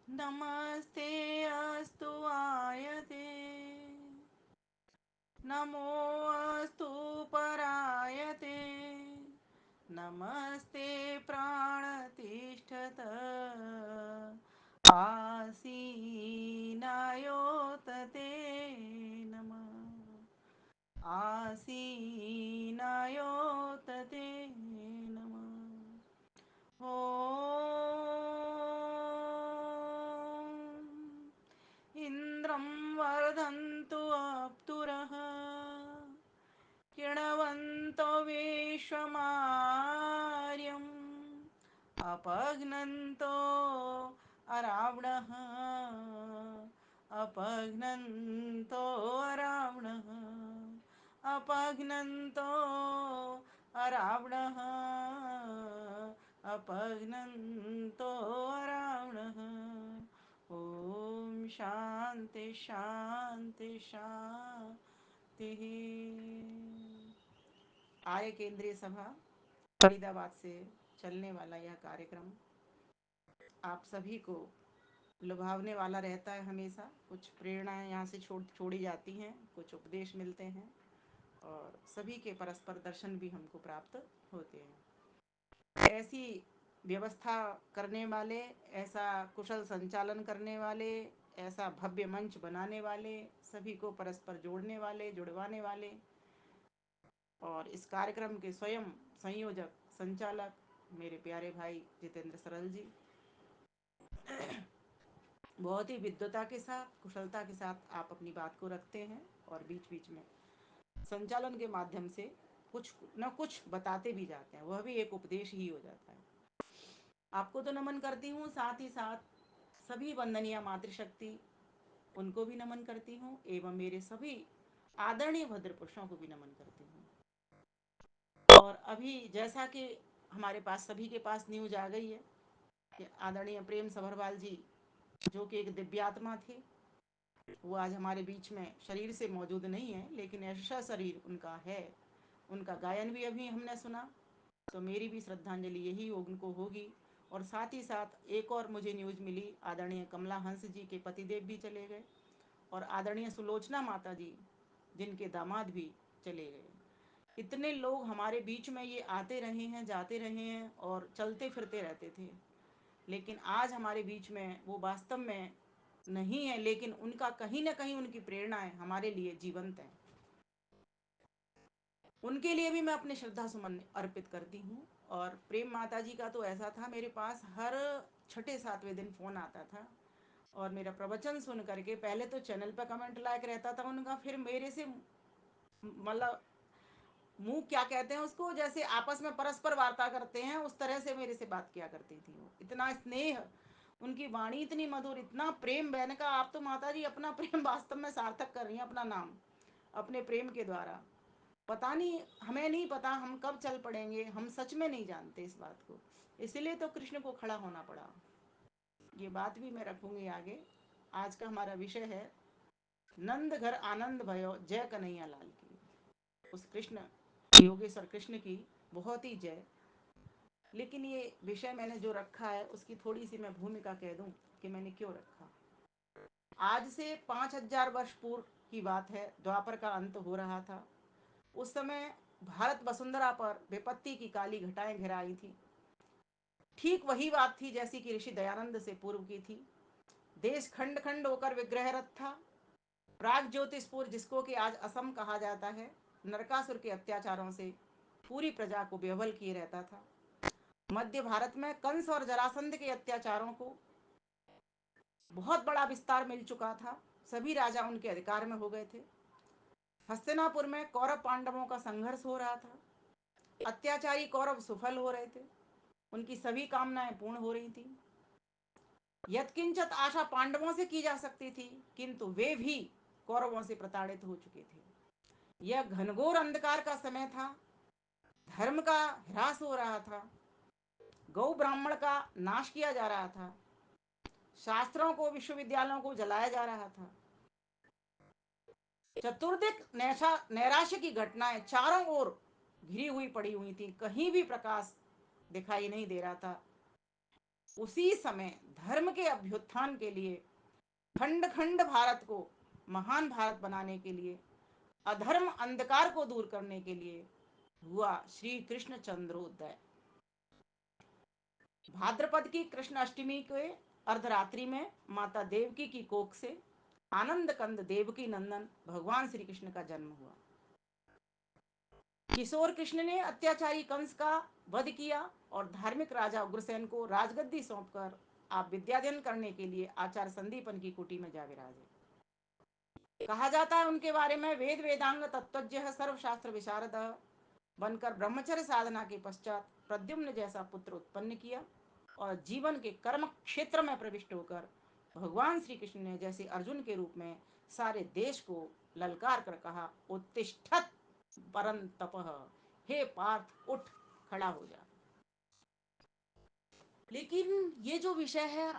नमस्ते अस्तु आयते नमो अस्तु परायते नमस्ते प्राणतिष्ठत आसीनायोतते नमः आसीनायोतते नमः इन्द्रं वर्धन्तु अप्तुरः किणवन्तो विश्वमार्यम् अपघ्नन्तो अरावणः अपघ्नन्तो अरावणः अपघ्नन्तो अरावणः अपघ्नन्तो अरावणः ओम शांति शांति शांति। आर्य केंद्रीय सभा फरीदाबाद से चलने वाला यह कार्यक्रम आप सभी को लुभावने वाला रहता है। हमेशा कुछ प्रेरणाएं यहाँ से छोड़ी जाती हैं, कुछ उपदेश मिलते हैं और सभी के परस्पर दर्शन भी हमको प्राप्त होते हैं। ऐसी व्यवस्था करने वाले, ऐसा कुशल संचालन करने वाले, ऐसा भव्य मंच बनाने वाले, सभी को परस्पर जोड़ने वाले, जुड़वाने वाले और इस कार्यक्रम के स्वयं संयोजक संचालक मेरे प्यारे भाई जितेंद्र सरल जी बहुत ही विद्वता के साथ, कुशलता के साथ आप अपनी बात को रखते हैं और बीच बीच में संचालन के माध्यम से कुछ न कुछ बताते भी जाते हैं। वह भी एक उपदेश ही हो जाता है। आपको तो नमन करती हूँ, साथ ही साथ सभी वंदनीय मातृशक्ति उनको भी नमन करती हूँ एवं मेरे सभी आदरणीय भद्र पुरुषों को भी नमन करती हूँ। और अभी जैसा कि हमारे पास सभी के पास न्यूज आ गई है कि आदरणीय प्रेम सभरवाल जी जो कि एक दिव्यात्मा थे, वो आज हमारे बीच में शरीर से मौजूद नहीं है, लेकिन ऐसा शरीर उनका है। उनका गायन भी अभी हमने सुना, तो मेरी भी श्रद्धांजलि यही उनको होगी। और साथ ही साथ एक और मुझे न्यूज़ मिली, आदरणीय कमला हंस जी के पतिदेव भी चले गए और आदरणीय सुलोचना माता जी जिनके दामाद भी चले गए। इतने लोग हमारे बीच में ये आते रहे हैं, जाते रहे हैं और चलते फिरते रहते थे, लेकिन आज हमारे बीच में वो वास्तव में नहीं है, लेकिन उनका कहीं ना कहीं उनकी प्रेरणाएं हमारे लिए जीवंत हैं। उनके लिए भी मैं अपने श्रद्धा सुमन अर्पित करती हूँ। और प्रेम माता जी का तो ऐसा था, मेरे पास हर छठे सातवें दिन फ़ोन आता था और मेरा प्रवचन सुन करके पहले तो चैनल पर कमेंट लायक रहता था उनका, फिर मेरे से मतलब मुंह क्या कहते हैं उसको, जैसे आपस में परस्पर वार्ता करते हैं उस तरह से मेरे से बात किया करती थी। वो इतना स्नेह, उनकी वाणी इतनी मधुर, इतना प्रेम। बहन का आप तो माता जी अपना प्रेम वास्तव में सार्थक कर रही हैं, अपना नाम अपने प्रेम के द्वारा। पता नहीं, हमें नहीं पता हम कब चल पड़ेंगे, हम सच में नहीं जानते इस बात को, इसलिए तो कृष्ण को खड़ा होना पड़ा। ये बात भी मैं रखूंगी आगे। आज का हमारा विषय है नंद घर आनंद भयो जय कन्हैया लाल की। उस कृष्ण योगेश्वर कृष्ण की बहुत ही जय। लेकिन ये विषय मैंने जो रखा है उसकी थोड़ी सी मैं भूमिका कह दूं कि मैंने क्यों रखा। आज से 5000 वर्ष पूर्व की बात है, द्वापर का अंत हो रहा था। उस समय भारत वसुंधरा पर विपत्ति की काली घटाएं घिराई थी। ठीक वही बात थी जैसी कि ऋषि दयानंद से पूर्व की थी। देश खंड खंड होकर विग्रहरत था। प्राग ज्योतिषपुर, जिसको कि आज असम कहा जाता है, नरकासुर के अत्याचारों से पूरी प्रजा को बेवल किए रहता था। मध्य भारत में कंस और जरासंध के अत्याचारों को बहुत बड़ा विस्तार मिल चुका था। सभी राजा उनके अधिकार में हो गए थे। हस्तिनापुर में कौरव पांडवों का संघर्ष हो रहा था। अत्याचारी कौरव सफल हो रहे थे, उनकी सभी कामनाएं पूर्ण हो रही थी। यत्किंचत आशा पांडवों से की जा सकती थी, किंतु वे भी कौरवों से प्रताड़ित हो चुके थे। यह घनघोर अंधकार का समय था। धर्म का ह्रास हो रहा था। गौ ब्राह्मण का नाश किया जा रहा था। शास्त्रों को, विश्वविद्यालयों को जलाया जा रहा था। चतुर्दिक नैराश्य की घटनाएं चारों ओर घिरी हुई पड़ी हुई थी, कहीं भी प्रकाश दिखाई नहीं दे रहा था। उसी समय धर्म के अभ्युत्थान के लिए, खंड खंड भारत को महान भारत बनाने के लिए, अधर्म अंधकार को दूर करने के लिए हुआ श्री कृष्ण चंद्रोदय। भाद्रपद की कृष्ण अष्टमी के अर्धरात्रि में माता देवकी की कोख से आनंद कंद देवकी नंदन भगवान श्री कृष्ण का जन्म हुआ। किशोर कृष्ण ने अत्याचारी कंस का वध किया और धार्मिक राजा उग्रसेन को राजगद्दी सौंपकर आप विद्याध्ययन करने के लिए आचार्य संदीपन की कुटी में जा विराजे। कहा जाता है उनके बारे में, वेद वेदांग तत्वज्ञ सर्वशास्त्र विशारद बनकर ब्रह्मचर्य साधना के पश्चात प्रद्युम्न जैसा पुत्र उत्पन्न किया और जीवन के कर्म क्षेत्र में प्रविष्ट होकर भगवान श्री कृष्ण ने जैसे अर्जुन के रूप में सारे देश को ललकार कर कहा, उत्तिष्ठत परंतपः, हे पार्थ उठ, खड़ा हो जा। लेकिन ये जो विषय है,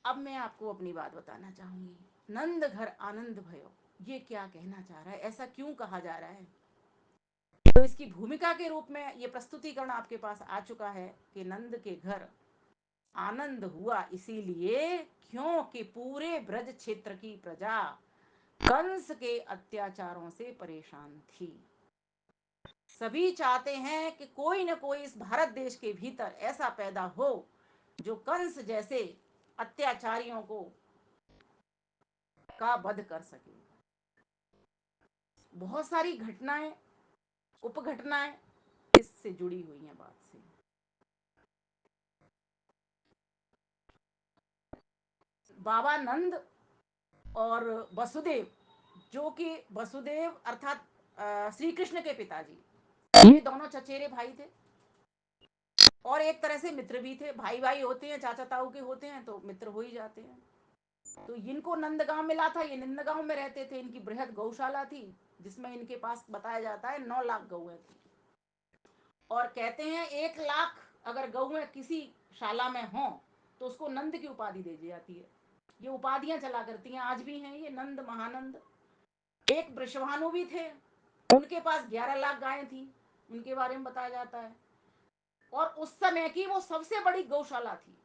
अब मैं आपको अपनी बात बताना चाहूंगी। नंद घर आनंद भयो, ये क्या कहना चाह रहा है, ऐसा क्यों कहा जा रहा है? तो इसकी भूमिका के रूप में ये प्रस्तुतिकरण आपके पास आ चुका है कि नंद के घर आनंद हुआ इसीलिए क्योंकि पूरे ब्रज क्षेत्र की प्रजा कंस के अत्याचारों से परेशान थी। सभी चाहते हैं कि कोई न कोई इस भारत देश के भीतर ऐसा पैदा हो जो कंस जैसे अत्याचारियों को का वध कर सके। बहुत सारी घटनाएं, उपघटनाएं इससे जुड़ी हुई हैं बात से। बाबा नंद और वसुदेव, जो कि वसुदेव अर्थात श्री कृष्ण के पिताजी, ये दोनों चचेरे भाई थे और एक तरह से मित्र भी थे। भाई भाई होते हैं, चाचा ताऊ के होते हैं तो मित्र हो ही जाते हैं। तो इनको नंदगांव मिला था, ये नंदगांव में रहते थे। इनकी बृहद गौशाला थी जिसमें इनके पास बताया जाता है 9 लाख गौएं थी। और कहते हैं 1 लाख अगर गौएं किसी शाला में हों तो उसको नंद की उपाधि दे दी जाती है। ये उपाधियां चला करती हैं, आज भी हैं ये, नंद महानंद। एक वृषभानु भी थे, उनके पास 11 लाख गायें थी, उनके बारे में बताया जाता है। और उस समय की वो सबसे बड़ी गौशाला थी।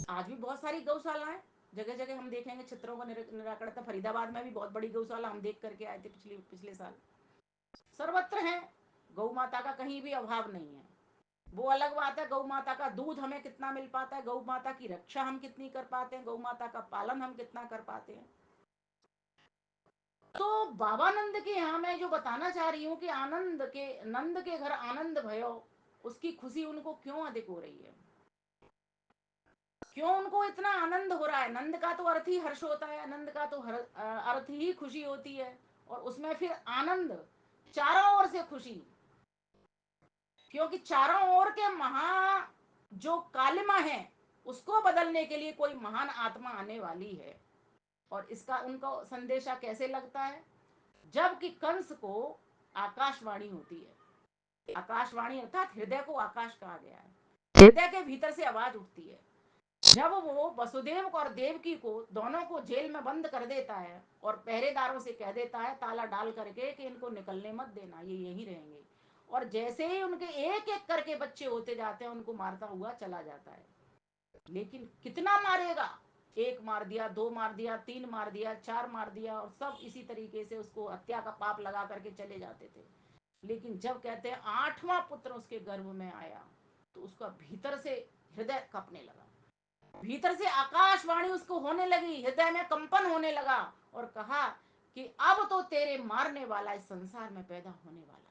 आज भी बहुत सारी गौशालाएं जगह जगह हम देखेंगे, चित्रों का निराकरण था। फरीदाबाद में भी बहुत बड़ी गौशाला हम देख करके आए थे पिछले साल। सर्वत्र है, गौ माता का कहीं भी अभाव नहीं है। वो अलग बात है, गौ माता का दूध हमें कितना मिल पाता है, गौ माता की रक्षा हम कितनी कर पाते हैं, गौ माता का पालन हम कितना कर पाते हैं। तो बाबा नंद के यहाँ मैं जो बताना चाह रही हूँ कि नंद के घर आनंद भयो, उसकी खुशी उनको क्यों अधिक हो रही है, क्यों उनको इतना आनंद हो रहा है? नंद का तो अर्थ ही हर्ष होता है, नंद का तो अर्थ ही खुशी होती है। और उसमें फिर आनंद, चारों ओर से खुशी, क्योंकि चारों ओर के महा जो कालिमा है उसको बदलने के लिए कोई महान आत्मा आने वाली है। और इसका उनको संदेशा कैसे लगता है? जबकि कंस को आकाशवाणी होती है। आकाशवाणी अर्थात हृदय को आकाश कहा गया है। हृदय के भीतर से आवाज उठती है। जब वो वसुदेव और देवकी को दोनों को जेल में बंद कर देता है और पहरेदारों से कह देता है ताला डाल करके कि इनको निकलने मत देना, ये यहीं रहेंगे। और जैसे ही उनके एक एक करके बच्चे होते जाते हैं, उनको मारता हुआ चला जाता है। लेकिन कितना मारेगा? एक मार दिया, दो मार दिया, तीन मार दिया, चार मार दिया, और सब इसी तरीके से उसको हत्या का पाप लगा करके चले जाते थे। लेकिन जब कहते हैं 8वां पुत्र उसके गर्भ में आया तो उसका भीतर से हृदय कपने लगा, भीतर से आकाशवाणी उसको होने लगी, हृदय में कंपन होने लगा और कहा कि अब तो तेरे मारने वाला इस संसार में पैदा होने वाला है।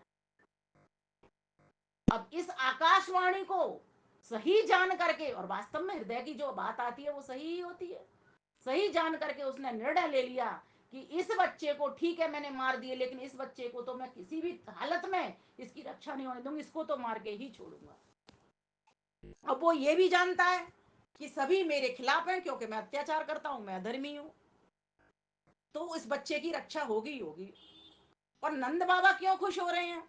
अब इस आकाशवाणी को सही जान करके, और वास्तव में हृदय की जो बात आती है वो सही ही होती है, सही जान करके उसने निर्णय ले लिया कि इस बच्चे को ठीक है मैंने मार दिए, लेकिन इस बच्चे को तो मैं किसी भी हालत में इसकी रक्षा नहीं होने दूंगी, इसको तो मार के ही छोड़ूंगा। अब वो ये भी जानता है कि सभी मेरे खिलाफ हैं क्योंकि मैं अत्याचार करता हूं, मैं अधर्मी हूं, तो इस बच्चे की रक्षा होगी ही होगी। और नंद बाबा क्यों खुश हो रहे हैं?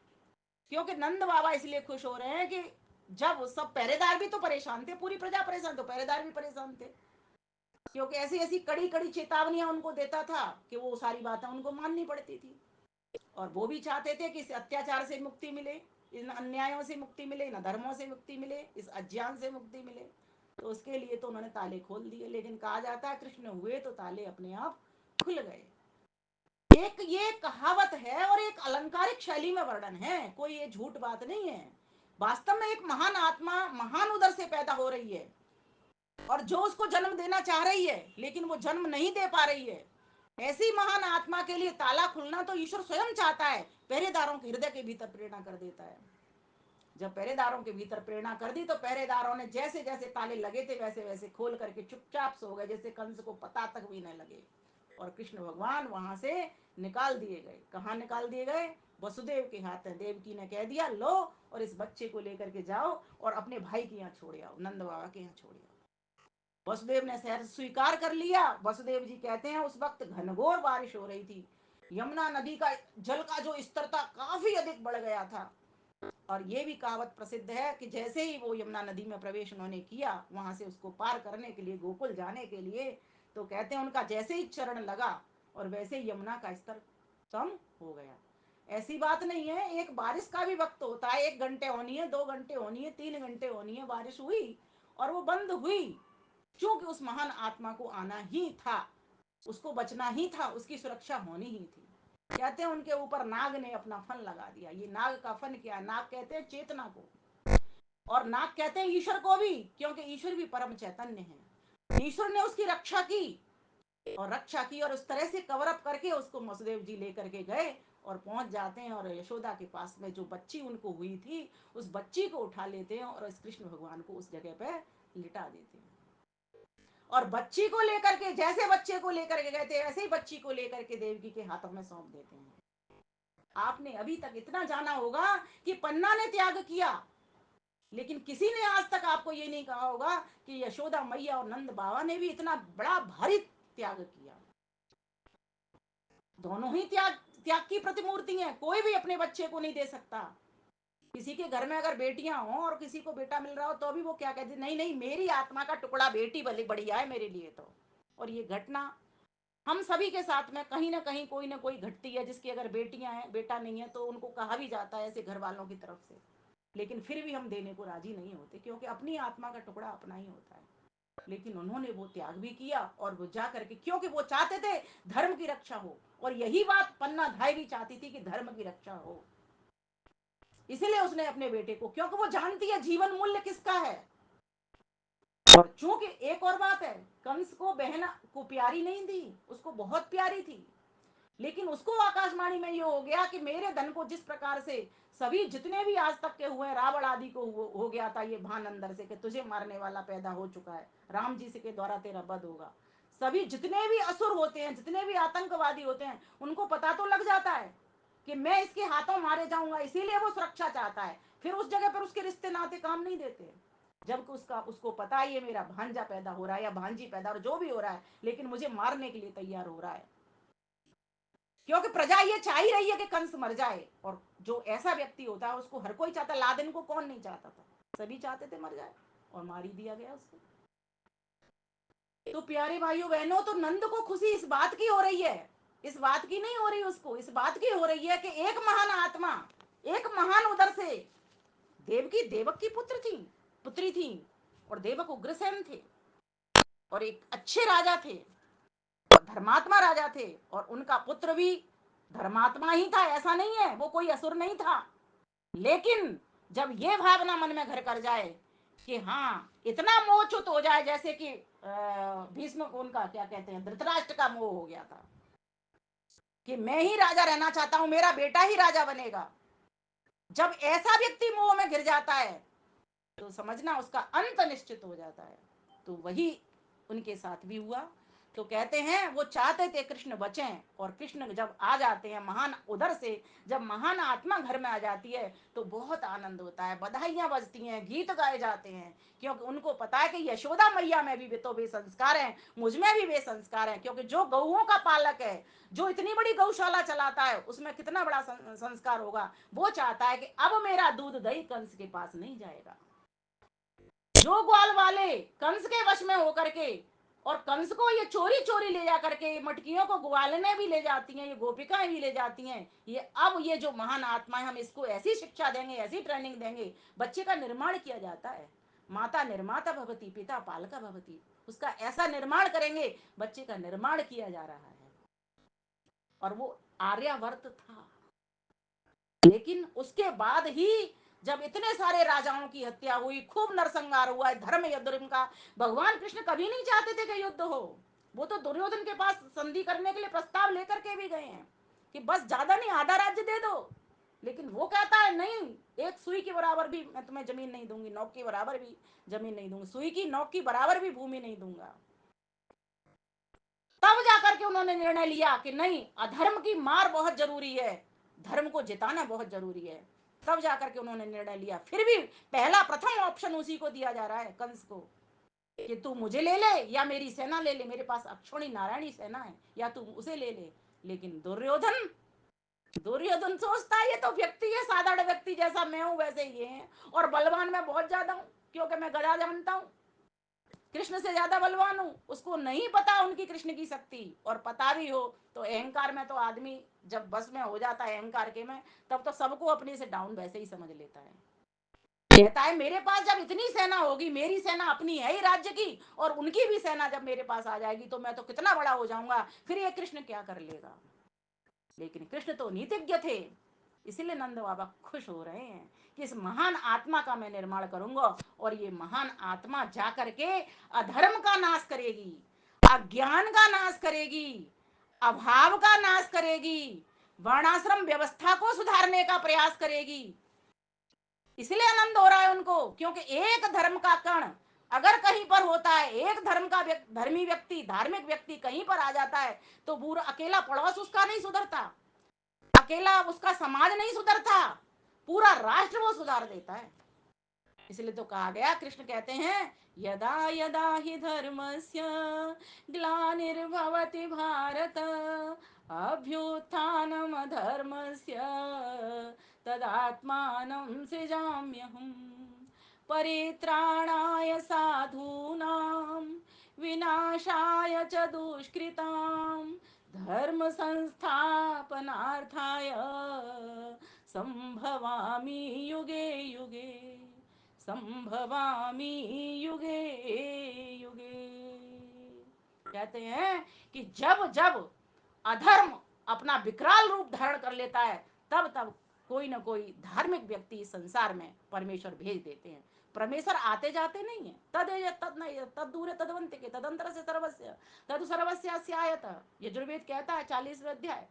क्योंकि नंद बाबा इसलिए खुश हो रहे हैं कि जब सब पहरेदार भी तो परेशान थे, पूरी प्रजा परेशान, तो पहरेदार भी परेशान थे। क्योंकि ऐसी ऐसी कड़ी कड़ी चेतावनियां उनको देता था कि वो सारी बातें उनको माननी पड़ती थी। और वो भी चाहते थे कि इस अत्याचार से मुक्ति मिले, इन अन्यायों से मुक्ति मिले, इन अधर्मों से मुक्ति मिले, इस अज्ञान से मुक्ति मिले। तो उसके लिए तो उन्होंने ताले खोल दिए, लेकिन कहा जाता है कृष्ण हुए तो ताले अपने आप खुल गए। एक ये कहावत है और एक अलंकारिक शैली में वर्णन है, कोई ये झूठ बात नहीं है। वास्तव में एक महान आत्मा महान उदर से पैदा हो रही है और जो उसको जन्म देना चाह रही है, लेकिन वो जन्म नहीं दे पा रही है। ऐसी महान आत्मा के लिए ताला खुलना तो ईश्वर स्वयं चाहता है, पहरेदारों के हृदय के भीतर प्रेरणा कर देता है। जब पहरेदारों के भीतर प्रेरणा कर दी तो पहरेदारों ने जैसे जैसे ताले लगे थे वैसे वैसे खोल करके चुपचाप सो गए, जैसे कंस को पता तक भी न लगे। और कृष्ण भगवान वहां से निकाल दिए गए। कहाँ निकाल दिए गए? वसुदेव के हाथ में। देवकी ने कह दिया लो और इस बच्चे को लेकर के जाओ और अपने भाई के यहाँ छोड़ आओ, नंद बाबा के यहाँ छोड़ आओ। वसुदेव ने शहर स्वीकार कर लिया। वसुदेव जी कहते हैं उस वक्त घनघोर बारिश हो रही थी, यमुना नदी का जल का जो स्तर था काफी अधिक बढ़ गया था। और ये भी कहावत प्रसिद्ध है कि जैसे ही वो यमुना नदी में प्रवेश उन्होंने किया, वहां से उसको पार करने के लिए, गोकुल जाने के लिए, तो कहते हैं उनका जैसे ही चरण लगा और वैसे ही यमुना का स्तर कम हो गया। ऐसी बात नहीं है, एक बारिश का भी वक्त होता है, 1 घंटे होनी है, 2 घंटे होनी है, 3 घंटे होनी है, बारिश हुई और वो बंद हुई। क्योंकि उस महान आत्मा को आना ही था, उसको बचना ही था, उसकी सुरक्षा होनी ही थी। कहते हैं उनके ऊपर नाग ने अपना फन लगा दिया। ये नाग का फन क्या है? नाग कहते हैं चेतना को, और नाग कहते हैं ईश्वर को भी, क्योंकि ईश्वर भी परम चैतन्य है। ईश्वर ने उसकी रक्षा की और रक्षा की और उस तरह से कवर अप करके उसको वसुदेव जी लेकर के गए और पहुंच जाते हैं और यशोदा के पास में जो बच्ची उनको हुई थी उस बच्ची को उठा लेते हैं और इस कृष्ण भगवान को उस जगह पे लिटा देते हैं। और बच्ची को लेकर के, जैसे बच्चे को लेकर के गए थे वैसे ही बच्ची को लेकर के देवकी के हाथों में सौंप देते हैं। आपने अभी तक इतना जाना होगा कि पन्ना ने त्याग किया, लेकिन किसी ने आज तक आपको ये नहीं कहा होगा कि यशोदा मैया और नंद बाबा ने भी इतना बड़ा भारी त्याग किया। दोनों ही त्याग त्याग की प्रतिमूर्ति हैं। कोई भी अपने बच्चे को नहीं दे सकता। किसी के घर में अगर बेटियां हों और किसी को बेटा मिल रहा हो तो भी वो क्या कहते, नहीं नहीं मेरी आत्मा का टुकड़ा बेटी भले बढ़िया है मेरे लिए तो। और ये घटना हम सभी के साथ में कहीं ना कोई घटती है, जिसकी अगर बेटियां हैं बेटा नहीं है तो उनको कहा भी जाता है ऐसे घर वालों की तरफ से, लेकिन फिर भी हम देने को राजी नहीं होते, क्योंकि अपनी आत्मा का टुकड़ा अपना ही होता है। लेकिन उन्होंने वो त्याग भी किया और वो जा करके, क्योंकि वो चाहते थे धर्म की रक्षा हो, और यही बात पन्ना धाई भी चाहती थी कि धर्म की रक्षा हो। इसलिए उसने अपने बेटे को, क्योंकि वो जानती है जीवन मूल्य किसका है। और चूंकि एक और बात है, कंस को बहन को प्यारी नहीं थी, उसको बहुत प्यारी थी, लेकिन उसको आकाशवाणी में ये हो गया कि मेरे धन को जिस प्रकार से सभी जितने भी आज तक के हुए, रावण आदि को हो गया था ये भान अंदर से कि तुझे मारने वाला पैदा हो चुका है, राम जी से के द्वारा तेरा वध होगा। सभी जितने भी असुर होते हैं, जितने भी आतंकवादी होते हैं, उनको पता तो लग जाता है कि मैं इसके हाथों मारे जाऊंगा, इसीलिए वो सुरक्षा चाहता है। फिर उस जगह पर उसके रिश्ते नाते काम नहीं देते। जब उसका उसको पता है ये मेरा भांजा पैदा हो रहा है या भांजी पैदा हो रहा है, जो भी हो रहा है, लेकिन मुझे मारने के लिए तैयार हो रहा है, क्योंकि प्रजा ये चाह ही रही है कि कंस मर जाए। और जो ऐसा व्यक्ति होता है उसको हर कोई चाहता, लादेन को कौन नहीं चाहता था, सभी चाहते थे मर जाए, और मार ही दिया गया उसको। तो प्यारे भाइयों बहनों, तो नंद को खुशी इस बात की हो रही है, इस बात की नहीं हो रही, उसको इस बात की हो रही है कि एक महान आत्मा, एक महान उदर से, देवकी देवक की पुत्री थी, और देवक उग्रसेन थे, और एक अच्छे राजा थे, और धर्मात्मा राजा थे, और उनका पुत्र भी धर्मात्मा ही था, ऐसा नहीं है वो कोई असुर नहीं था। लेकिन जब ये भावना मन में घर कर जाए कि हाँ इतना मोहच्युत हो जाए, जैसे कि भीष्म को उनका क्या कहते हैं धृतराष्ट्र का मोह हो गया था कि मैं ही राजा रहना चाहता हूं, मेरा बेटा ही राजा बनेगा। जब ऐसा व्यक्ति मोह में गिर जाता है तो समझना उसका अंत निश्चित हो जाता है। तो वही उनके साथ भी हुआ। तो कहते हैं वो चाहते थे कृष्ण बचें, और कृष्ण जब आ जाते हैं महान उधर से, जब महान आत्मा घर में आ जाती है तो बहुत आनंद होता है, बधाइयां बजती हैं, गीत गाए जाते हैं, क्योंकि उनको पता है कि यशोदा मैया में भी तो वे संस्कार हैं, मुझ में भी वे संस्कार हैं। क्योंकि जो गौओं का पालक है, जो इतनी बड़ी गौशाला चलाता है, उसमें कितना बड़ा संस्कार होगा। वो चाहता है कि अब मेरा दूध दही कंस के पास नहीं जाएगा। जो ग्वाल वाले कंस के वश में होकर के और कंस को ये चोरी चोरी ले जा करके मटकियों को ग्वालने भी ले जाती हैं, ये गोपिकाएं भी ले जाती हैं। ये अब ये जो महान आत्मा है, हम इसको ऐसी शिक्षा देंगे, ऐसी ट्रेनिंग देंगे, बच्चे का निर्माण किया जाता है। माता निर्माता भवती पिता पालका भवती, उसका ऐसा निर्माण करेंगे, बच्चे का निर्माण किया जा रहा है। और वो आर्यावर्त था। लेकिन उसके बाद ही जब इतने सारे राजाओं की हत्या हुई, खूब नरसंहार हुआ, धर्म अधर्म का, भगवान कृष्ण कभी नहीं चाहते थे कि युद्ध हो। वो तो दुर्योधन के पास संधि करने के लिए प्रस्ताव लेकर के भी गए हैं कि बस ज्यादा नहीं, आधा राज्य दे दो। लेकिन वो कहता है नहीं, एक सुई के बराबर भी मैं तुम्हें जमीन नहीं दूंगी, नौक के बराबर भी जमीन नहीं दूंगी, सुई की नौक की बराबर भी भूमि नहीं दूंगा। तब जाकर के उन्होंने निर्णय लिया कि नहीं, अधर्म की मार बहुत जरूरी है, धर्म को जिताना बहुत जरूरी है। तब जाकर के उन्होंने निर्णय लिया। फिर भी पहला प्रथम ऑप्शन उसी को दिया जा रहा है, कंस को, कि तू मुझे ले ले या मेरी सेना ले ले, मेरे पास अक्षोणी नारायणी सेना है, या तू उसे ले ले। लेकिन दुर्योधन दुर्योधन सोचता है ये तो व्यक्ति है, साधारण व्यक्ति जैसा मैं हूं वैसे ये है, और बलवान मैं बहुत ज्यादा हूं, क्योंकि मैं गदा जानता हूं, कृष्ण से ज्यादा बलवान हूं। उसको नहीं पता उनकी कृष्ण की शक्ति, और पता भी हो तो अहंकार में तो आदमी जब बस में हो जाता है अहंकार के में, तब तो सबको अपने से डाउन वैसे ही समझ लेता है। कहता है मेरे पास जब इतनी सेना होगी, मेरी सेना अपनी है ही राज्य की, और उनकी भी सेना जब मेरे पास आ जाएगी तो मैं तो कितना बड़ा हो जाऊंगा, फिर ये कृष्ण क्या कर लेगा। लेकिन कृष्ण तो नीतिज्ञ थे, इसीलिए नंद बाबा खुश हो रहे हैं कि इस महान आत्मा का मैं निर्माण करूंगा, और ये महान आत्मा जाकर के अधर्म का नाश करेगी, अज्ञान का नाश करेगी, अभाव का नाश करेगी, वर्णाश्रम व्यवस्था को सुधारने का प्रयास करेगी। इसलिए आनंद हो रहा है उनको, क्योंकि एक धर्म का कण अगर कहीं पर होता है, एक धर्म का धर्मी व्यक्ति, धार्मिक व्यक्ति कहीं पर आ जाता है, तो पूरा अकेला पड़ोस उसका नहीं सुधरता, अकेला उसका समाज नहीं सुधरता, पूरा राष्ट्र वो सुधार देता है। इसलिए तो कहा गया, कृष्ण कहते हैं यदा यदा हि धर्मस्य ग्लानिर्भवति भारत अभ्युत्थानम धर्मस्य तदात्मानं सृजाम्यहम् परित्राणाय साधूनां विनाशाय च दुष्कृतां धर्म संस्थापनार्थाय संभवामि युगे युगे, संभवामि युगे युगे। कहते हैं कि जब जब अधर्म अपना विकराल रूप धारण कर लेता है, तब तब कोई ना कोई धार्मिक व्यक्ति संसार में परमेश्वर भेज देते हैं। परमेश्वर आते जाते नहीं है, तद तद नहीं तद दूर तदवंत के तदंतर से सर्वस्य तद सर्वस्यायत, यजुर्वेद कहता है 40वें अध्याय,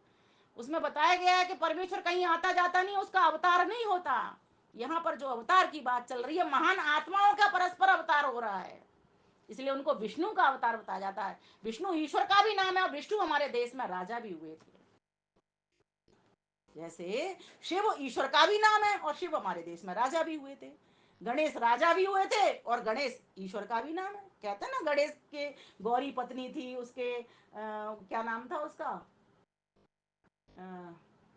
उसमें बताया गया है कि परमेश्वर कहीं आता जाता नहीं, उसका अवतार नहीं होता। यहाँ पर जो अवतार की बात चल रही है, महान आत्माओं का परस्पर अवतार हो रहा है, इसलिए उनको विष्णु का अवतार बताया जाता है। विष्णु ईश्वर का भी नाम है, और विष्णु हमारे देश में राजा भी हुए थे। जैसे शिव ईश्वर का भी नाम है, और शिव हमारे देश में राजा भी हुए थे। गणेश राजा भी हुए थे, और गणेश ईश्वर का भी नाम है। कहते हैं ना, गणेश के गौरी पत्नी थी, उसके क्या नाम था उसका,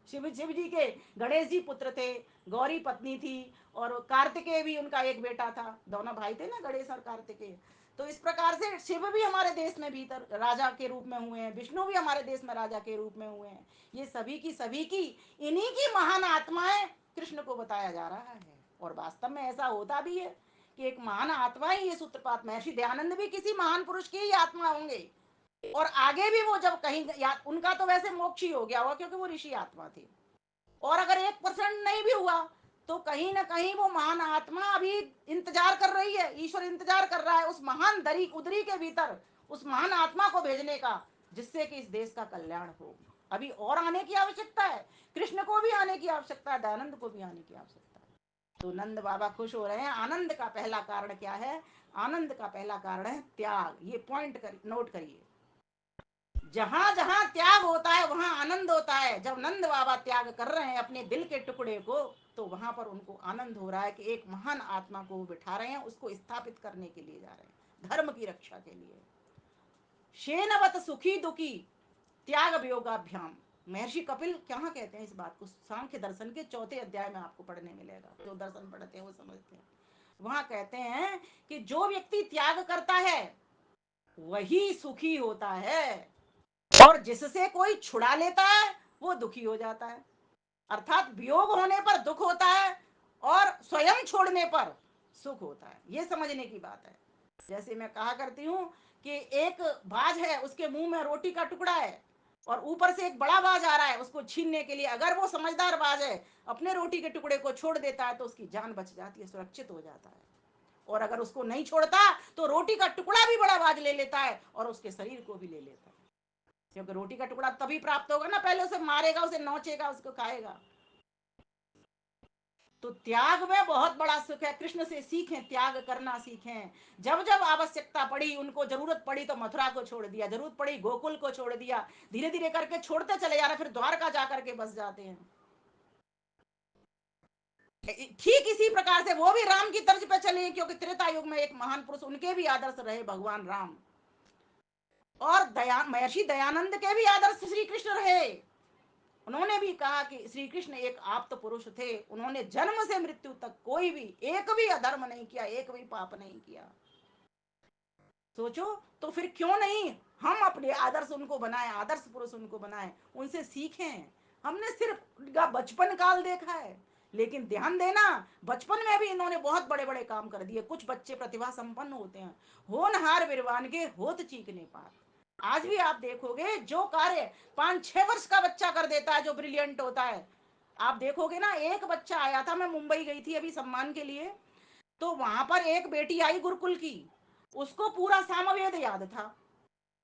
शिव शिव जी के गणेश जी पुत्र थे, गौरी पत्नी थी, और कार्तिकेय भी उनका एक बेटा था, दोनों भाई थे ना, गणेश और कार्तिकेय। तो इस प्रकार से शिव भी हमारे देश में भीतर राजा के रूप में हुए हैं, विष्णु भी हमारे देश में राजा के रूप में हुए हैं। ये सभी की इन्हीं की महान आत्माएं कृष्ण को बताया जा रहा है। और वास्तव में ऐसा होता भी है कि एक महान आत्मा ही ये सूत्रपात, महर्षि दयानंद भी किसी महान पुरुष की ही आत्मा होंगे। और आगे भी वो जब कहीं उनका तो वैसे मोक्ष ही हो गया होगा, क्योंकि वो ऋषि आत्मा थी। और अगर 1% नहीं भी हुआ, तो कहीं ना कहीं वो महान आत्मा अभी इंतजार कर रही है, ईश्वर इंतजार कर रहा है उस महान दरी उदरी के भीतर उस महान आत्मा को भेजने का, जिससे कि इस देश का कल्याण हो। अभी और आने की आवश्यकता है, कृष्ण को भी आने की आवश्यकता है, दयानंद को भी आने की आवश्यकता है। तो नंद बाबा खुश हो रहे हैं। आनंद का पहला कारण क्या है? आनंद का पहला कारण है त्याग। ये पॉइंट नोट करिए, जहां जहां त्याग होता है वहां आनंद होता है। जब नंद बाबा त्याग कर रहे हैं अपने दिल के टुकड़े को, तो वहां पर उनको आनंद हो रहा है कि एक महान आत्मा को बिठा रहे हैं, उसको स्थापित करने के लिए जा रहे हैं, धर्म की रक्षा के लिए। शेनवत सुखी दुखी त्याग वियोगाभ्याम। महर्षि कपिल कहाँ कहते हैं इस बात को? सांख्य दर्शन के 4 अध्याय में आपको पढ़ने मिलेगा, जो दर्शन पढ़ते हैं वो समझते हैं। वहां कहते हैं कि जो व्यक्ति त्याग करता है, वही सुखी होता है, और जिससे कोई छुड़ा लेता है वो दुखी हो जाता है। अर्थात वियोग होने पर दुख होता है और स्वयं छोड़ने पर सुख होता है। ये समझने की बात है। जैसे मैं कहा करती हूँ कि एक बाज है, उसके मुंह में रोटी का टुकड़ा है और ऊपर से एक बड़ा बाज आ रहा है उसको छीनने के लिए। अगर वो समझदार बाज है, अपने रोटी के टुकड़े को छोड़ देता है तो उसकी जान बच जाती है, सुरक्षित हो जाता है। और अगर उसको नहीं छोड़ता तो रोटी का टुकड़ा भी बड़ा बाज ले लेता है और उसके शरीर को भी ले लेता है। क्योंकि रोटी का टुकड़ा तभी प्राप्त होगा ना, पहले उसे मारेगा, उसे नोचेगा, उसको खाएगा। तो त्याग में बहुत बड़ा सुख है। कृष्ण से सीखें, त्याग करना सीखें। जब जब आवश्यकता पड़ी, उनको जरूरत पड़ी तो मथुरा को छोड़ दिया, जरूरत पड़ी गोकुल को छोड़ दिया, धीरे धीरे करके छोड़ते चले जा रहे, फिर द्वारका जा करके बस जाते हैं। ठीक इसी प्रकार से वो भी राम की तर्ज पे चले, क्योंकि त्रेता युग में एक महान पुरुष, उनके भी आदर्श रहे भगवान राम। और महर्षि दयानंद के भी आदर्श श्री कृष्ण रहे। उन्होंने भी कहा कि श्री कृष्ण एक आप्त पुरुष थे, उन्होंने जन्म से मृत्यु तक कोई भी एक भी अधर्म नहीं किया, एक भी पाप नहीं किया। सोचो, तो फिर क्यों नहीं हम अपने आदर्श उनको बनाए, आदर्श पुरुष उनको बनाए, उनसे सीखें। हमने सिर्फ उनका बचपन काल देखा है, लेकिन ध्यान देना, बचपन में भी इन्होंने बहुत बड़े बड़े काम कर दिए। कुछ बच्चे प्रतिभा संपन्न होते हैं, होनहार विरवान के होत चीकने पात। आज भी आप देखोगे जो कार्य 5-6 वर्ष का बच्चा कर देता है, जो ब्रिलियंट होता है, आप देखोगे ना। एक बच्चा आया था, मैं मुंबई गई थी अभी सम्मान के लिए, तो वहां पर एक बेटी आई गुरुकुल की, उसको पूरा सामवेद याद था।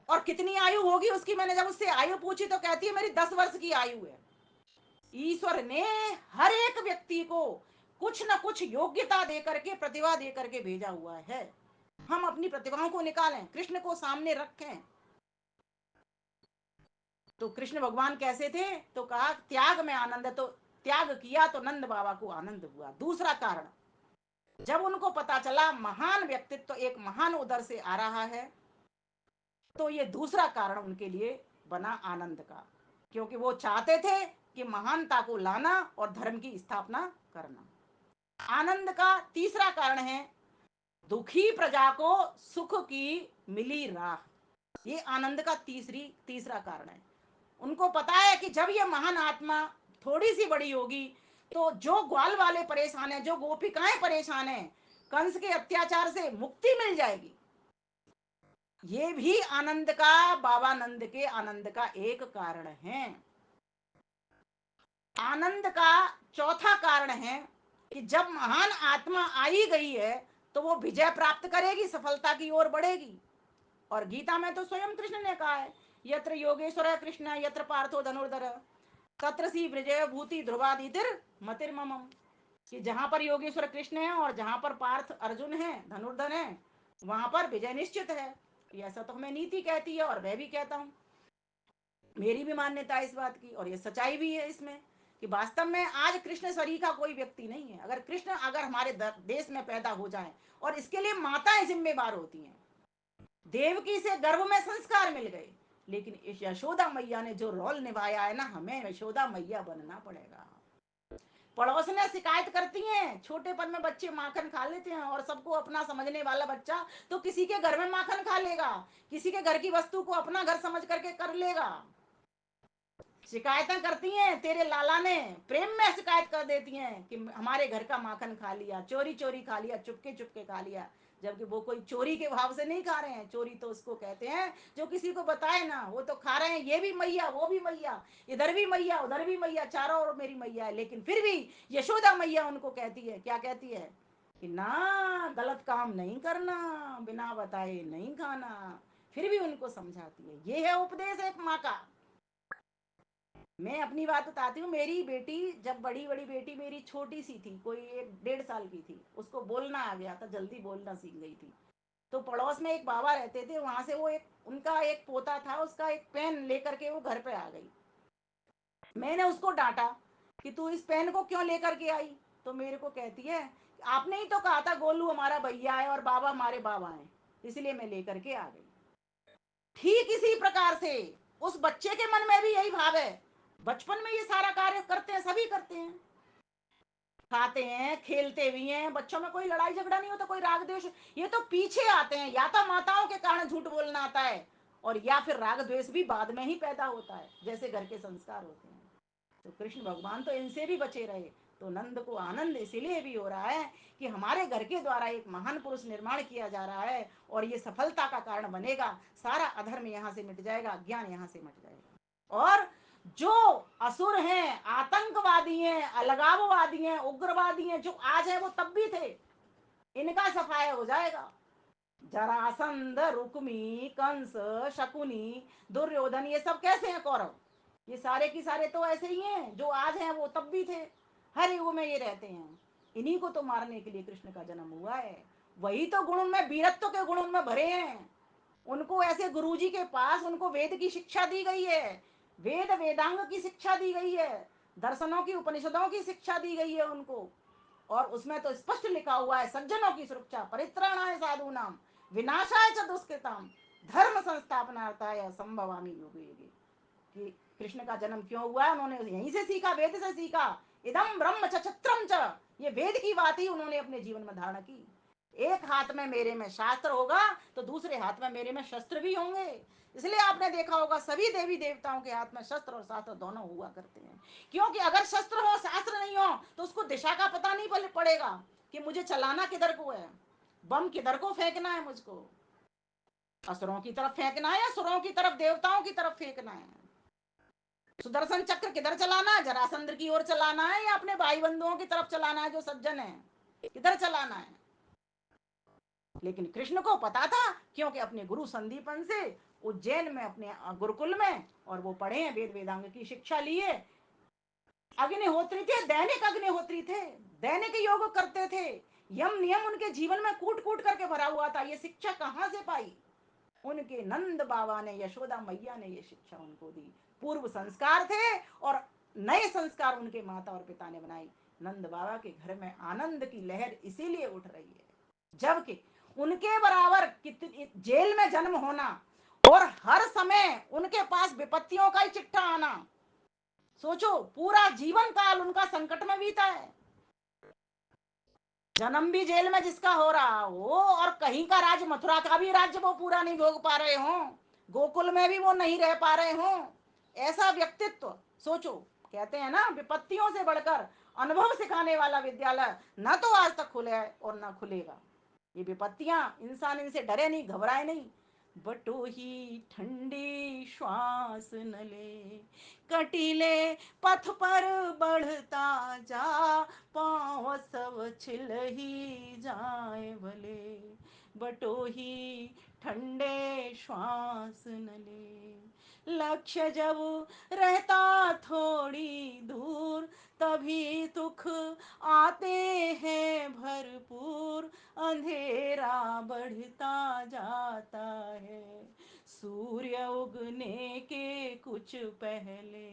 और कितनी आयु होगी उसकी, मैंने जब उससे आयु पूछी तो कहती है मेरी 10 वर्ष की आयु है। ईश्वर ने हर एक व्यक्ति को कुछ न कुछ योग्यता दे करके, प्रतिभा दे करके भेजा हुआ है। हम अपनी प्रतिभाओं को निकालें, कृष्ण को सामने रखें। तो कृष्ण भगवान कैसे थे, तो कहा त्याग में आनंद है। तो त्याग किया तो नंद बाबा को आनंद हुआ। दूसरा कारण, जब उनको पता चला महान व्यक्तित्व एक महान उदर से आ रहा है, तो ये दूसरा कारण उनके लिए बना आनंद का। क्योंकि वो चाहते थे कि महानता को लाना और धर्म की स्थापना करना। आनंद का तीसरा कारण है, दुखी प्रजा को सुख की मिली राह। ये आनंद का तीसरा कारण है। उनको पता है कि जब ये महान आत्मा थोड़ी सी बड़ी होगी, तो जो ग्वाल वाले परेशान है, जो गोपिकाएं परेशान है, कंस के अत्याचार से मुक्ति मिल जाएगी। ये भी आनंद का, बाबा नंद के आनंद का एक कारण है। आनंद का चौथा कारण है कि जब महान आत्मा आई गई है, तो वो विजय प्राप्त करेगी, सफलता की ओर बढ़ेगी। और गीता में तो स्वयं कृष्ण ने कहा है, यत्र योगेश्वर कृष्ण यत्र पार्थो धनुर्धर तत्र सी विजय भूति ध्रुवादितिर मतिर्मम। कि जहां पर योगेश्वर कृष्ण है और जहां पर पार्थ अर्जुन है, धनुर्धर है, वहां पर विजय निश्चित है। ऐसा तो हमें नीति कहती है और मैं भी कहता हूं, मेरी भी मान्यता है इस बात की, और ये सच्चाई भी है इसमें कि वास्तव में आज कृष्ण शरीर का कोई व्यक्ति नहीं है। अगर कृष्ण अगर हमारे देश में पैदा हो जाए, और इसके लिए माताएं जिम्मेवार होती हैं। देवकी से गर्भ में संस्कार मिल गए, लेकिन इस यशोदा मैया ने जो रोल निभाया है ना, हमें यशोदा मैया बनना पड़ेगा। पड़ोसने शिकायत करती हैं, छोटेपन में बच्चे माखन खा लेते हैं, और सबको अपना समझने वाला बच्चा तो किसी के घर में माखन खा लेगा, किसी के घर की वस्तु को अपना घर समझ करके कर लेगा। शिकायतें करती हैं, तेरे लाला ने प्रेम में शिकायत कर देती हैं कि हमारे घर का माखन खा लिया, चोरी चोरी खा लिया, चुपके चुपके खा लिया। जबकि वो कोई चोरी के भाव से नहीं खा रहे हैं। चोरी तो उसको कहते हैं जो किसी को बताए ना, वो तो खा रहे हैं। ये भी मैया, वो भी मैया, इधर भी मैया, उधर भी मैया, चारों ओर मेरी मैया है। लेकिन फिर भी यशोदा मैया उनको कहती है, क्या कहती है, कि ना गलत काम नहीं करना, बिना बताए नहीं खाना। फिर भी उनको समझाती है। ये है उपदेश एक माँ का। मैं अपनी बात बताती हूँ। मेरी बेटी जब, बड़ी बड़ी बेटी मेरी छोटी सी थी, कोई 1-1.5 साल की थी, उसको बोलना आ गया था, जल्दी बोलना सीख गई थी। तो पड़ोस में एक बाबा रहते थे, वहां से वो एक उनका एक पोता था, उसका एक पेन लेकर के वो घर पे आ गई। मैंने उसको डांटा कि तू इस पेन को क्यों लेकर के आई। तो मेरे को कहती है, आपने ही तो कहा था गोलू हमारा भैया है और बाबा हमारे बाबा हैं, इसलिए मैं लेकर के आ गई। ठीक इसी प्रकार से उस बच्चे के मन में भी यही भाव है। बचपन में ये सारा कार्य करते हैं, सभी करते हैं। खाते हैं, खेलते भी हैं, बच्चों में कोई लड़ाई झगड़ा नहीं होता, कोई राग द्वेष, ये तो पीछे आते हैं। या तो माताओं के कारण झूठ बोलना आता है, और या फिर राग द्वेष भी बाद में ही पैदा होता है, जैसे घर के संस्कार होते हैं। तो कृष्ण भगवान तो इनसे भी बचे रहे। तो नंद को आनंद इसीलिए भी हो रहा है कि हमारे घर के द्वारा एक महान पुरुष निर्माण किया जा रहा है, और ये सफलता का कारण बनेगा। सारा अधर्म यहाँ से मिट जाएगा, ज्ञान यहाँ से मिट जाएगा। और जो असुर हैं, आतंकवादी हैं, अलगाववादी हैं, उग्रवादी हैं, जो आज है वो तब भी थे, इनका सफाया हो जाएगा। जरासंध, रुक्मी, कंस, शकुनी, दुर्योधन, ये सब कैसे हैं कौरव? ये सारे की सारे तो ऐसे ही हैं, जो आज हैं वो तब भी थे, हर युग में ये रहते हैं। इन्हीं को तो मारने के लिए कृष्ण का जन्म हुआ है। वही तो गुण उनमें, वीरत्व के गुण उनमें भरे हैं। उनको ऐसे गुरुजी के पास उनको वेद की शिक्षा दी गई है, वेद वेदांग की शिक्षा दी गई है, दर्शनों की उपनिषदों की शिक्षा दी गई है उनको। और उसमें तो स्पष्ट लिखा हुआ है, सज्जनों की सुरक्षा, परित्राणाय साधु नाम, विनाशाय च दुष्कृताम, धर्म संस्थापनार्थाय संभवामि युगे युगे। कि कृष्ण का जन्म क्यों हुआ है, उन्होंने यहीं से सीखा, वेद से सीखा। इदम ब्रह्म च छत्रम च, ये वेद की बात ही उन्होंने अपने जीवन में धारण की। एक हाथ में मेरे में शास्त्र होगा, तो दूसरे हाथ में मेरे में शस्त्र भी होंगे। इसलिए आपने देखा होगा सभी देवी देवताओं के हाथ में शस्त्र और शास्त्र दोनों हुआ करते हैं। क्योंकि अगर शस्त्र हो शास्त्र नहीं हो, तो उसको दिशा का पता नहीं पड़ेगा कि मुझे चलाना किधर को है, बम किधर को फेंकना है, मुझको असुरों की तरफ फेंकना है या सुरों की तरफ, देवताओं की तरफ फेंकना है। सुदर्शन चक्र किधर चलाना है, जरासंध की ओर चलाना है या अपने भाई बंधुओं की तरफ चलाना है जो सज्जन है, किधर चलाना है। लेकिन कृष्ण को पता था, क्योंकि अपने गुरु संदीपन से उज्जैन में अपने गुरुकुल में, और वो पढ़े हैं, वेद वेदांग की शिक्षा लिए, अग्निहोत्री थे, दैनिक अग्निहोत्री थे, दैनिक योग करते थे, यम नियम उनके जीवन में कूट कूट करके भरा हुआ था। ये शिक्षा कहां से पाई? उनके नंद बाबा ने, यशोदा मैया ने ये शिक्षा उनको दी। पूर्व संस्कार थे और नए संस्कार उनके माता और पिता ने बनाई। नंद बाबा के घर में आनंद की लहर इसीलिए उठ रही है, जबकि उनके बराबर कितनी जेल में जन्म होना और हर समय उनके पास विपत्तियों का ही चिट्ठा आना। सोचो, पूरा जीवन काल उनका संकट में बीता है। जन्म भी जेल में जिसका हो रहा हो, और कहीं का राज्य, मथुरा का भी राज्य वो पूरा नहीं भोग पा रहे हो, गोकुल में भी वो नहीं रह पा रहे हो, ऐसा व्यक्तित्व। सोचो, कहते हैं ना, विपत्तियों से बढ़कर अनुभव सिखाने वाला विद्यालय न तो आज तक खुले है और न खुलेगा। ये विपत्तियां, इंसान इनसे डरे नहीं, घबराए नहीं। बटोही ठंडी श्वास न ले, कटीले पथ पर बढ़ता जा, पाँव सब छिल ही जाए भले, बटोही ठंडे श्वास न ले। लक्ष्य जब रहता थोड़ी दूर, तभी दुख आते हैं भरपूर, अंधेरा बढ़ता जाता है, सूर्य उगने के कुछ पहले,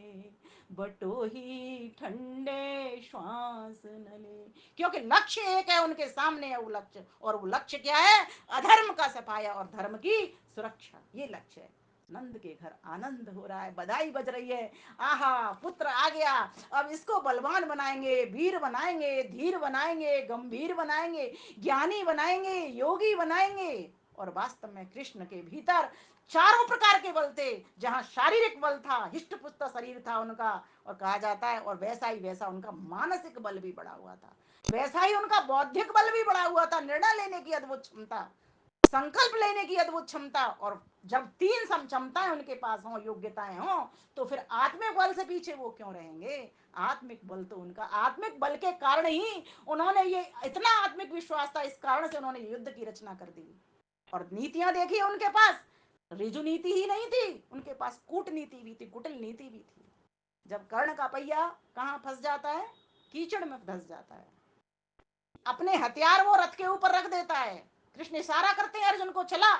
बटोही ठंडे श्वास न ले। क्योंकि लक्ष्य एक है उनके सामने है, वो लक्ष्य, और वो लक्ष्य क्या है? अधर्म का सफाया और धर्म की सुरक्षा, ये लक्ष्य है। नंद के घर आनंद हो रहा है, बधाई बज रही है, आहा पुत्र आ गया, अब इसको बलवान बनाएंगे, वीर बनाएंगे, धीर बनाएंगे, गंभीर बनाएंगे, ज्ञानी बनाएंगे, योगी बनाएंगे। और वास्तव में कृष्ण के भीतर चारों प्रकार के बल थे। जहां शारीरिक बल था, हिष्ट पुष्ट शरीर था उनका, और कहा जाता है, और वैसा ही वैसा उनका मानसिक बल भी बढ़ा हुआ था, वैसा ही उनका बौद्धिक बल भी बढ़ा हुआ था, निर्णय लेने की अद्भुत क्षमता, संकल्प लेने की अद्भुत क्षमता। और जब तीन सम क्षमताएं उनके पास हों, योग्यताएं हों, तो फिर आत्मिक बल से पीछे वो क्यों रहेंगे? आत्मिक बल तो उनका, आत्मिक बल के कारण ही उन्होंने ये, इतना आत्मिक विश्वास था, इस कारण से उन्होंने युद्ध की रचना कर दी। और नीतियां देखिए उनके पास, रिजु नीति ही नहीं थी, उनके पास कूटनीति भी थी, कुटिल नीति भी थी। जब कर्ण का पहिया कहां फंस जाता है? कीचड़ में फंस जाता है, अपने हथियार वो रथ के ऊपर रख देता है। कृष्ण इशारा करते हैं अर्जुन को, चला।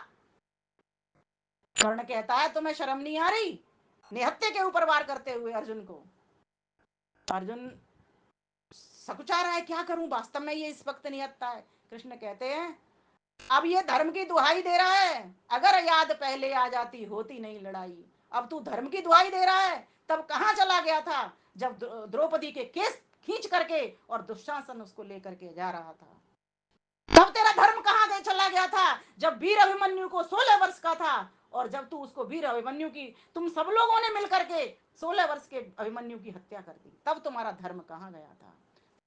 कर्ण कहता है, तुम्हें शर्म नहीं आ रही? निहत्थे के ऊपर वार करते हुए अर्जुन को। अर्जुन सकुचा रहा है, क्या करूं, वास्तव में ये इस वक्त निहत्था है। कृष्ण कहते हैं, अब ये धर्म की दुहाई दे रहा है, अगर याद पहले आ जाती होती नहीं लड़ाई। अब तू धर्म की दुहाई दे रहा है, तब कहां चला गया था जब द्रौपदी के केस खींच करके, और दुशासन उसको लेकर के जा रहा था। तब तेरा धर्म कहाँ गए चला गया था, जब वीर अभिमन्यु को 16 वर्ष का था, और जब तू उसको वीर अभिमन्यु की, तुम सब लोगों ने मिलकर के 16 वर्ष के अभिमन्यु की हत्या कर दी, तब तुम्हारा धर्म कहाँ गया था?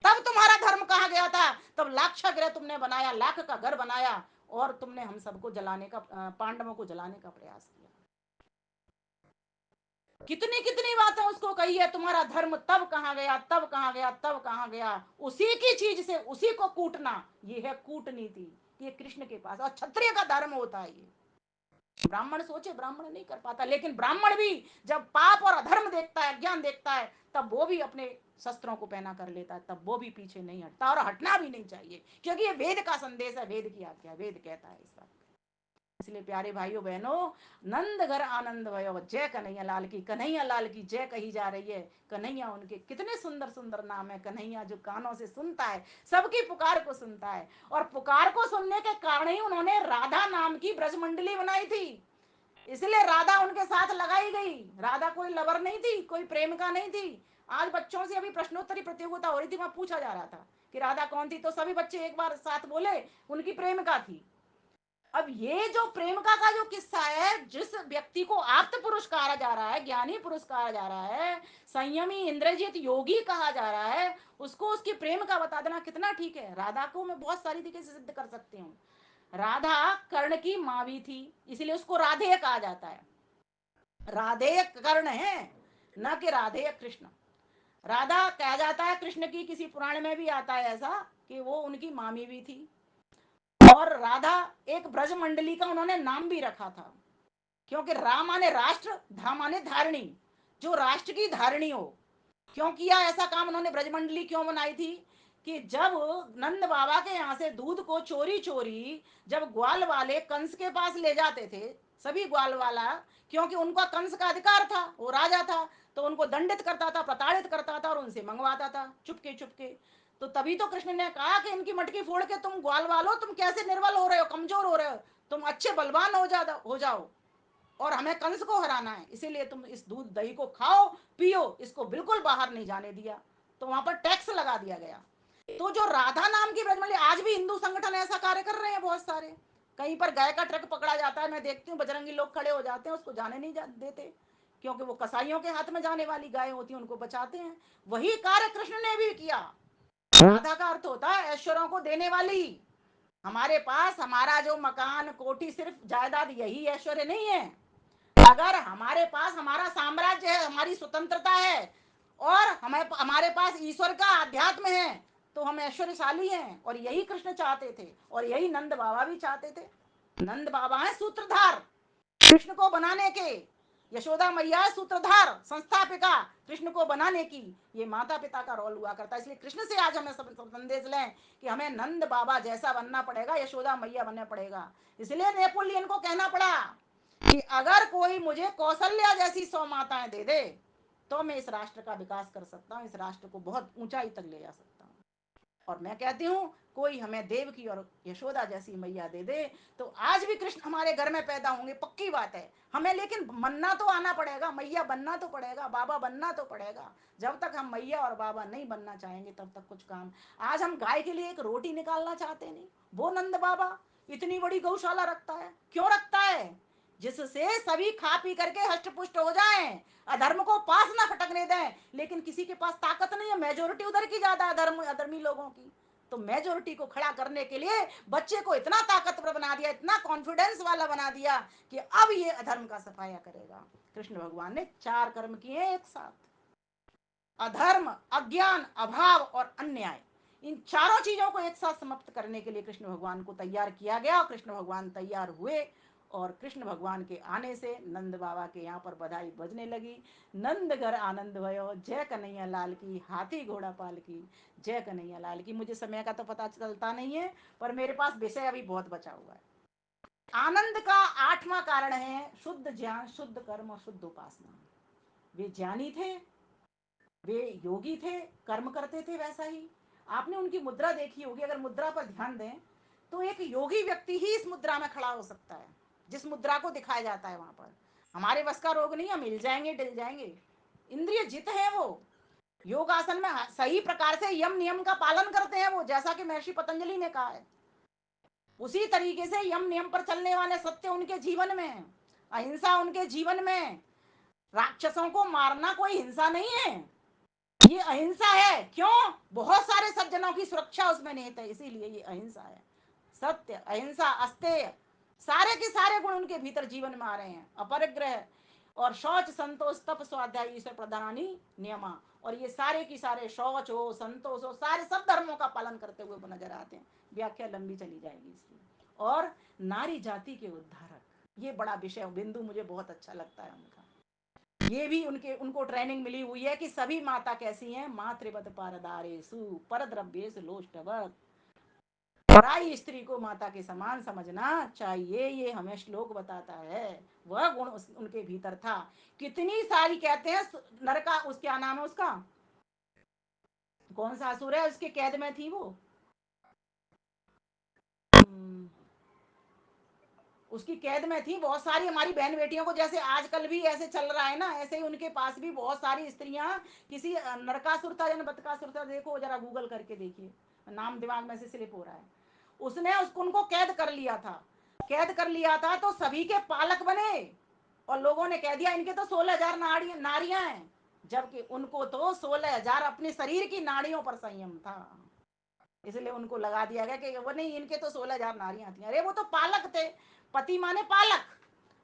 तब तुम्हारा धर्म कहाँ गया था? तब लाक्षागृह तुमने बनाया, लाख का घर बनाया, और तुमने हम सबको जलाने का, पांडवों को जलाने का प्रयास किया। कितनी कितनी बातें उसको कही है, तुम्हारा धर्म तब कहाँ गया, तब कहाँ गया, तब कहाँ गया। उसी की चीज से उसी को कूटना, ये है कूटनीति, ये कृष्ण के पास, और क्षत्रिय का धर्म होता है ये। ब्राह्मण सोचे ब्राह्मण नहीं कर पाता, लेकिन ब्राह्मण भी जब पाप और अधर्म देखता है, अज्ञान देखता है, तब वो भी अपने शस्त्रों को पहना कर लेता है, तब वो भी पीछे नहीं हटता, और हटना भी नहीं चाहिए, क्योंकि ये वेद का संदेश है, वेद की आज्ञा, वेद कहता है इस बात। इसलिए प्यारे भाइयों बहनों, नंद घर आनंद भयो, जय कन्हैया लाल की, कन्हैया लाल की जय कही जा रही है। कन्हैया, उनके कितने सुंदर सुंदर नाम है। कन्हैया जो कानों से सुनता है, सबकी पुकार को सुनता है, और पुकार को सुनने के कारण ही उन्होंने राधा नाम की ब्रजमंडली बनाई थी। इसलिए राधा उनके साथ लगाई गई। राधा कोई लवर नहीं थी, कोई प्रेमिका नहीं थी। आज बच्चों से अभी प्रश्नोत्तरी प्रतियोगिता हो रही थी, वहां पूछा जा रहा था कि राधा कौन थी, तो सभी बच्चे एक बार साथ बोले उनकी प्रेमिका थी। अब ये जो प्रेमिका का जो किस्सा है, जिस व्यक्ति को आप्त पुरुष कहा जा रहा है, ज्ञानी पुरुष कहा जा रहा है, संयमी इंद्रजीत योगी कहा जा रहा है, उसको उसकी प्रेमिका बता देना कितना ठीक है। राधा को मैं बहुत सारी तरीके से सिद्ध कर सकती हूँ। राधा कर्ण की माँ भी थी, इसलिए उसको राधेय कहा जाता है। राधेय कर्ण है, न कि राधेय कृष्ण। राधा कहा जाता है कृष्ण की, किसी पुराण में भी आता है ऐसा कि वो उनकी मामी भी थी। और राधा एक ब्रज मंडली का उन्होंने नाम भी रखा था, क्योंकि रा माने राष्ट्र, धा माने धारणी, जो राष्ट्र की धारणी हो। क्यों किया ऐसा काम उन्होंने, ब्रजमंडली क्यों बनाई थी? कि जब नंद बाबा के यहाँ से दूध को चोरी चोरी जब ग्वाल वाले कंस के पास ले जाते थे, सभी ग्वाल वाला, क्योंकि उनका कंस का अधिकार था, वो राजा था, तो उनको दंडित करता था, प्रताड़ित करता था, और उनसे मंगवाता था चुपके चुपके। तो तभी तो कृष्ण ने कहा कि इनकी मटकी फोड़ के, तुम ग्वाल वालो, तुम कैसे निर्बल हो रहे हो, कमजोर हो रहे हो, तुम अच्छे बलवान हो जाओ, और हमें कंस को हराना है, इसीलिए तुम इस दूध दही को खाओ पियो, इसको बिल्कुल बाहर नहीं जाने दिया। तो वहां पर टैक्स लगा दिया गया। तो जो राधा नाम की ब्रजमंडली, आज भी हिंदू संगठन ऐसा कार्य कर रहे हैं बहुत सारे। कहीं पर गाय का ट्रक पकड़ा जाता है, मैं देखती हूँ बजरंगी लोग खड़े हो जाते हैं, उसको जाने नहीं देते, क्योंकि वो कसाईयों के हाथ में जाने वाली गाय होती है, उनको बचाते हैं। वही कार्य कृष्ण ने भी किया। राधा का अर्थ होता है ऐश्वर्यों को देने वाली। हमारे पास हमारा जो मकान कोठी, सिर्फ जायदाद, यही ऐश्वर्य नहीं है। अगर हमारे पास हमारा साम्राज्य है, हमारी स्वतंत्रता है, और हमें हमारे पास ईश्वर का अध्यात्म है, तो हम ऐश्वर्यशाली हैं। और यही कृष्ण चाहते थे, और यही नंद बाबा भी चाहते थे। नंद बाबा है सूत्रधार कृष्ण को बनाने के, यशोदा मैया सूत्रधार संस्थापिका कृष्ण को बनाने की। ये माता पिता का रोल हुआ करता है। इसलिए कृष्ण से आज हमें सब संदेश लें कि हमें नंद बाबा जैसा बनना पड़ेगा, यशोदा मैया बनना पड़ेगा। इसलिए नेपोलियन को कहना पड़ा कि अगर कोई मुझे कौशल्या जैसी 100 माताएं दे दे, तो मैं इस राष्ट्र का विकास कर सकता हूँ, इस राष्ट्र को बहुत ऊंचाई तक ले जा सकता हूँ। और मैं कहती हूँ, कोई हमें देवकी और यशोदा जैसी मैया दे दे, तो आज भी कृष्ण हमारे घर में पैदा होंगे, पक्की बात है। हमें लेकिन बनना तो आना पड़ेगा, मैया बनना तो पड़ेगा, बाबा बनना तो पड़ेगा। जब तक हम मैया और बाबा नहीं बनना चाहेंगे, तब तक कुछ काम। आज हम गाय के लिए एक रोटी निकालना चाहते नहीं, वो नंद बाबा इतनी बड़ी गौशाला रखता है, क्यों रखता है? जिससे सभी खा पी करके हष्ट पुष्ट हो जाएं, अधर्म को पास ना फटकने दें। लेकिन किसी के पास ताकत नहीं है, मेजोरिटी उधर की ज्यादा अधर्म अधर्मी लोगों की। तो मेजोरिटी को खड़ा करने के लिए बच्चे को इतना ताकतवर बना दिया, इतना कॉन्फिडेंस वाला बना दिया कि अब ये अधर्म का सफाया करेगा। कृष्ण भगवान ने 4 कर्म किए एक साथ, अधर्म, अज्ञान, अभाव और अन्याय। इन चारों चीजों को एक साथ समाप्त करने के लिए कृष्ण भगवान को तैयार किया गया। कृष्ण भगवान तैयार हुए, और कृष्ण भगवान के आने से नंद बाबा के यहाँ पर बधाई बजने लगी। नंद घर आनंद भयो, जय कन्हैया लाल की, हाथी घोड़ा पाल की, जय कन्हैया लाल की। मुझे समय का तो पता चलता नहीं है, पर मेरे पास विषय अभी बहुत बचा हुआ है। आनंद का 8वां कारण है शुद्ध ज्ञान, शुद्ध कर्म और शुद्ध उपासना। वे ज्ञानी थे, वे योगी थे, कर्म करते थे वैसा ही। आपने उनकी मुद्रा देखी होगी, अगर मुद्रा पर ध्यान दें तो एक योगी व्यक्ति ही इस मुद्रा में खड़ा हो सकता है, जिस मुद्रा को दिखाया जाता है वहां पर। हमारे बस का रोग नहीं, हम हिल जाएंगे, डिल जाएंगे। इंद्रिय जित है वो, योगासन में सही प्रकार से यम नियम का पालन करते हैं वो, जैसा कि महर्षि पतंजलि ने कहा है, उसी तरीके से यम नियम पर चलने वाले सत्य उनके जीवन में, अहिंसा उनके जीवन में। राक्षसों को मारना कोई हिंसा नहीं है, ये अहिंसा है। क्यों? बहुत सारे सज्जनों की सुरक्षा उसमें निहित है, इसीलिए ये अहिंसा है। सत्य, अहिंसा, अस्तेय, सारे के सारे गुण उनके भीतर जीवन में आ रहे हैं। अपरिग्रह और शौच, संतोष, तप, स्वाध्याय, ईश्वर प्रधानी नियमा, और ये सारे की सारे शौच हो, संतोष हो, सारे सब धर्मों का पालन करते हुए नजर आते हैं। व्याख्या लंबी चली जाएगी इसकी। और नारी जाति के उद्धारक, ये बड़ा विषय बिंदु मुझे बहुत अच्छा लगता है उनका। ये भी उनको ट्रेनिंग मिली हुई है कि सभी माता कैसी हैं, मातृवत पारदारेसु परद्रव्येषु लोष्टवत्, पराई स्त्री को माता के समान समझना चाहिए, ये हमें श्लोक बताता है। वह गुण उनके भीतर था। कितनी सारी कहते हैं नरका, उस क्या नाम है उसका, कौन सा असुर है उसके कैद में थी वो, उसकी कैद में थी। बहुत सारी हमारी बहन बेटियों को, जैसे आजकल भी ऐसे चल रहा है ना, ऐसे ही उनके पास भी बहुत सारी स्त्रियां किसी नरकासुर था या बतकासुर था, देखो जरा गूगल करके देखिए, नाम दिमाग में से स्लिप हो रहा है। उसने उसको उनको कैद कर लिया था, कैद कर लिया था तो सभी के पालक बने, और लोगों ने कह दिया इनके तो 16,000 नारियां हैं, जबकि उनको तो 16,000 अपने शरीर की नाड़ियों पर संयम था। इसलिए उनको लगा दिया गया कि वो नहीं, इनके तो 16,000 नारियां थी। अरे वो तो पालक थे, पति माने पालक।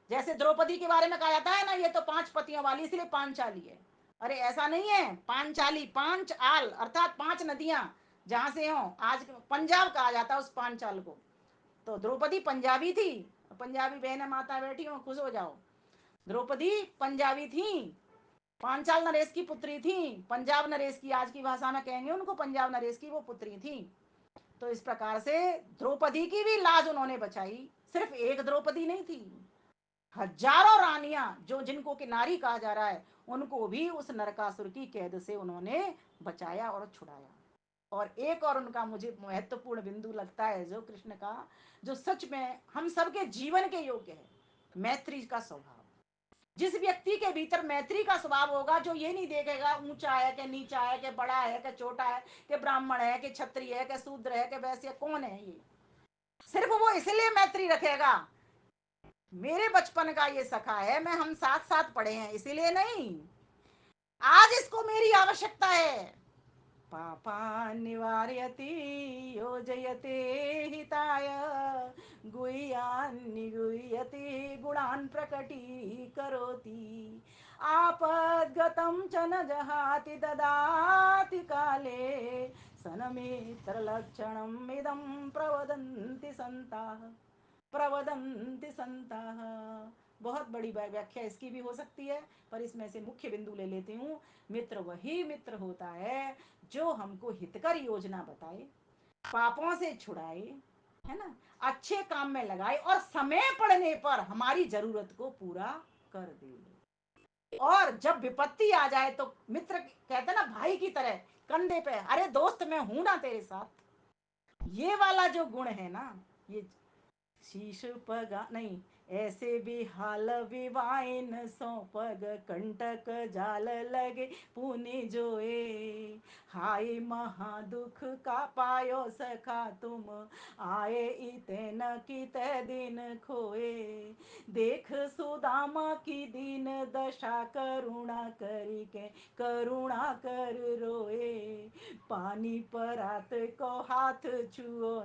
जैसे द्रौपदी के बारे में कहा जाता है ना, ये तो 5 पतियों वाली इसलिए पांचाली है। अरे ऐसा नहीं है, पांचाली, 5 आल अर्थात 5 नदियां जहां से हो, आज पंजाब कहा जाता है उस पांचाल को। तो द्रौपदी पंजाबी थी। पंजाबी बहन माता बैठी हो, खुश हो जाओ। द्रौपदी पंजाबी थी, पांचाल नरेश की पुत्री थी। पंजाब नरेश की, आज की भाषा में कहेंगे उनको, पंजाब नरेश की वो पुत्री थी। तो इस प्रकार से द्रौपदी की भी लाज उन्होंने बचाई। सिर्फ एक द्रौपदी नहीं थी, हजारों रानियां जो जिनको कि नारी कहा जा रहा है, उनको भी उस नरकासुर की कैद से उन्होंने बचाया और छुड़ाया। और एक और उनका मुझे महत्वपूर्ण बिंदु लगता है जो कृष्ण का, जो सच में हम सबके जीवन के योग्य है, मैत्री का स्वभाव। जिस व्यक्ति के भीतर मैत्री का स्वभाव होगा, जो ये नहीं देखेगा ऊंचा है कि नीचा है, कि बड़ा है कि छोटा है, कि ब्राह्मण है कि क्षत्रिय है कि शूद्र है कि वैश्य, कौन है ये, सिर्फ वो इसलिए मैत्री रखेगा मेरे बचपन का ये सखा है, मैं हम साथ साथ पढ़े हैं इसीलिए नहीं, आज इसको मेरी आवश्यकता है। पापान् निवारयति योजयते हिताय, गुह्यान् निगुह्यति गुणान् प्रकटीकरोति, आपद्गतं च न जहाति ददाति काले, सनमित्रलक्षणम् इदं प्रवदन्ति सन्ताः, प्रवदन्ति संताः। बहुत बड़ी व्याख्या इसकी भी हो सकती है, पर इसमें से मुख्य बिंदु ले लेती हूँ। मित्र वही मित्र होता है जो हमको हितकर योजना बताए, पापों से छुड़ाए, है ना, अच्छे काम में लगाए, और समय पड़ने पर हमारी जरूरत को पूरा कर दे। और जब विपत्ति आ जाए तो मित्र कहते ना भाई की तरह कंधे पे, अरे दोस्त मैं हूं ना तेरे साथ, ये वाला जो गुण है ना, ये शीश पगा नहीं, ऐसे भी हाल विवाइन सो पग कंटक जाल लगे पुनि जोए, हाय महा दुख का पायो सखा तुम, आए इते न किते दिन खोए, देख सुदामा की दीन दशा करुणा करी के करुणा कर रोए, पानी परात को हाथ छुओ